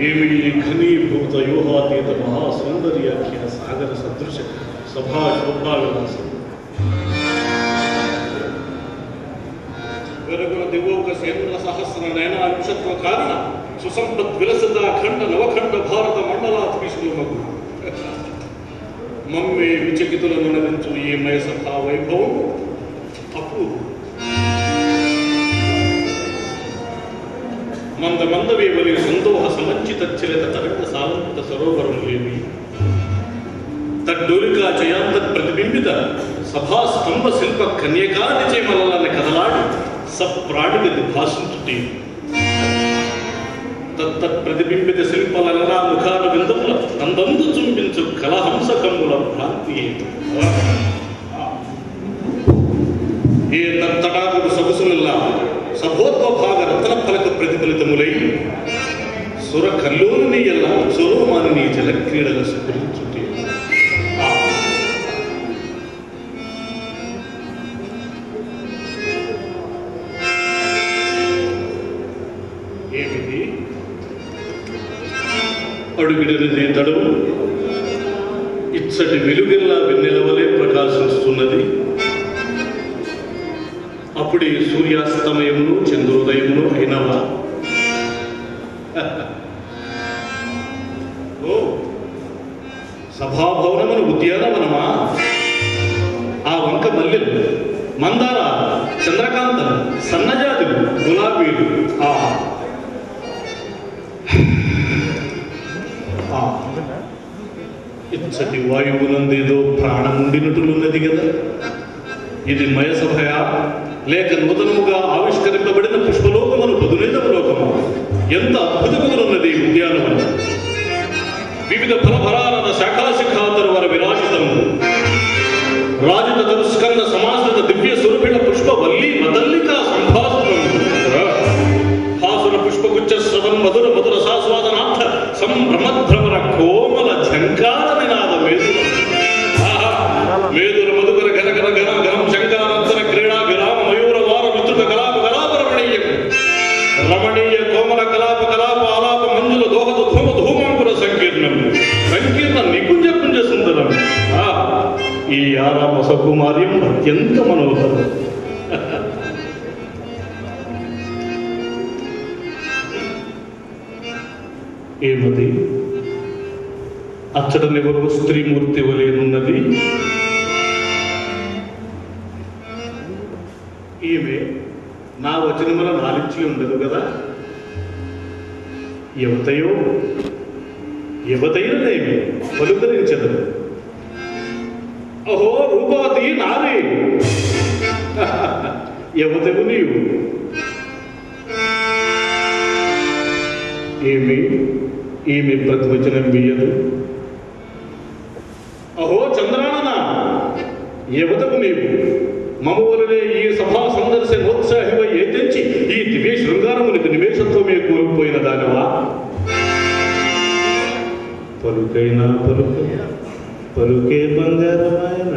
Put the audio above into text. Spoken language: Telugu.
ఏమి ఘనీభూత వ్యూహాతీత మహాసౌందర్యాఖ్య సాగర సదృశ సభా శోభావిలాసం వెలుగుల దివోక సేంద్ర సహస్ర నయనాంశత్వ కారణ సుసంపత్ విలసిత ఖండ నవఖండ భారత మండలాధీశులు మగు మమ్మే విచకితులను నరించు ఈ మయ సభా వైభవం అప్పుడు మంద మందవేవలి సందోహ సమంచిత చలిత తరంగ సాలంత సరోవరం లేవి తడ్డోలికా చయాంతత్ ప్రతిబింబిత సభా స్తంభ శిల్ప కన్యకానిచే మలలని కదలాడి సప్రాణిగది భాషించుటి తత్తత్ ప్రతిబింబిత శిల్పలనా ముఖాల విందముల నందందు చుంబించు కలహంసకముల భ్రాంతి ఏ తత్తడాకుడు సొగసులల్లా సభోత్వ భాగ రత్న ఫలక ప్రతిఫలితములై సుర కల్లోని ఎలా సురోమాని జలక్రీడల స్ఫురించుటే ఏమిటి అడుగిడది తడువు ఇచ్చటి వెలుగెల్లా వెన్నెలవలే ప్రకాశిస్తున్నది. అప్పుడే సూర్యాస్తమయమును చంద్రోదయమును అయినవా? ఓ సభాభవనమును ఉద్యానవనమా? ఆ వంక మల్లెలు, మందార, చంద్రకాంతం, సన్నజాతులు, గులాబీలు, ఇచ్చటి వాయువునందేదో ప్రాణముండినట్లున్నది కదా. ఇది మయసభయా లేక నూతనముగా ఆవిష్కరింపబడిన పుష్పలోకమును బదులైన లోకము? ఎంత అద్భుతములున్నది ఉద్యానవనం! వివిధ ఫలఫలాల శాఖాశిఖాతరు వర విరాజితము రాజిత తరుస్కంద సమాశ్రిత దివ్య సురభిళ పుష్ప వల్లి మదల్లికా సంభాసురము భాసుర పుష్పగుచ్చ శ్రవన్ మధుర మధుర సాస్వాదనార్థ సంభ్రమద్భ్రమర కోమల ఝంకార నినాద మేధుర మేధుర మధుకర ఘనఘన ఘన ఘనం శంకానంతర క్రీడా విరామ మయూర వార విస్తృత కలాప కలాప రమణీయం రమణీయ కోమల కలాప కలాప ఆలాప మంజుల దోహద ధూమ ధూమాంకుర సంకీర్ణం సంకీర్ణ నికుంజ కుంజ సుందరం. ఈ ఆరామ సకుమార్యం అత్యంత మనోహరం. ఏమది? అచ్చటనెవరో స్త్రీమూర్తి వలేనున్నది. ఈమె నా వచనముల నాలించి ఉండదు కదా. యువతైనదేమి పలుకరించదు. అహో రూపవతి నారీ, యువతకు నీవు. ఈమె ప్రతివచనం బియ్యదు. అహో చంద్రానన, యువతకు నీవు. మమవలనే ఈ సభా సందర్శనోత్సాహివ ఏ తెంచి ఈ దివ్య శృంగారమునికి నివేశత్వమే కోల్పోయిన దానివా? పలుకైనా పలుకే బంగారమాయన